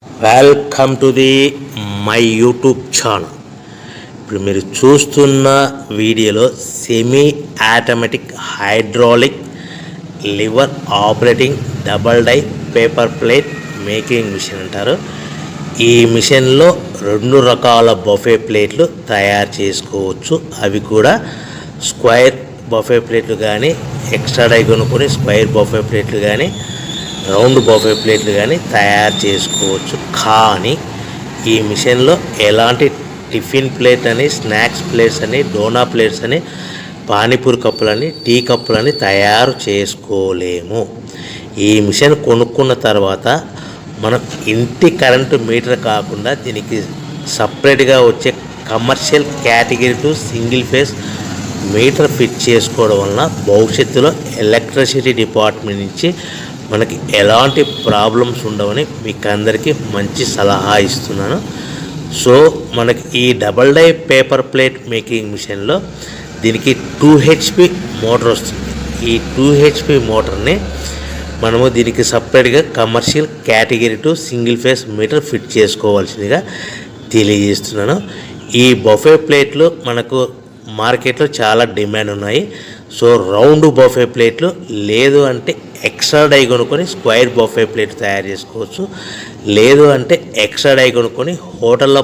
Welcome to the my YouTube channel. ఇప్పుడు మీరు చూస్తున్న వీడియోలో semi automatic hydraulic lever operating double die paper plate making machine అంటారు. ఈ మిషన్లో 2 రకాల బఫే ప్లేట్లు తయారు చేసుకోవచ్చు. అవి కూడా స్క్వేర్ బఫే ప్లేట్లు కానీ, ఎక్స్ట్రా డై కొనుక్కొని స్క్వేర్ బఫే ప్లేట్లు కానీ, రౌండ్ బఫే ప్లేట్లు కానీ తయారు చేసుకోవచ్చు. కానీ ఈ మిషన్లో ఎలాంటి టిఫిన్ ప్లేట్ అని, స్నాక్స్ ప్లేట్స్ అని, డోనా ప్లేట్స్ అని, పానీపూరి కప్పులని, టీ కప్పులని తయారు చేసుకోలేము. ఈ మిషన్ కొనుక్కున్న తర్వాత మనం ఇంటి కరెంటు మీటర్ కాకుండా దీనికి సపరేట్గా వచ్చే commercial category to single phase metre fit చేసుకోవడం వలన భవిష్యత్తులో ఎలక్ట్రిసిటీ డిపార్ట్మెంట్ నుంచి మనకి ఎలాంటి ప్రాబ్లమ్స్ ఉండవని మీకు అందరికీ మంచి సలహా ఇస్తున్నాను. సో మనకి ఈ double die paper plate making మిషన్లో దీనికి 2 HP మోటార్ వస్తుంది. ఈ 2 HP మోటార్ని మనము దీనికి సపరేట్గా commercial category to single phase metre fit చేసుకోవాల్సిందిగా తెలియజేస్తున్నాను. ఈ బఫే ప్లేట్లు మనకు మార్కెట్లో చాలా డిమాండ్ ఉన్నాయి. సో రౌండ్ బఫే ప్లేట్లు లేదు అంటే ఎక్స్ట్రా డై కొనుక్కొని స్క్వేర్ బఫే ప్లేట్ తయారు చేసుకోవచ్చు. లేదు అంటే ఎక్స్ట్రా డై కొనుక్కొని హోటల్లో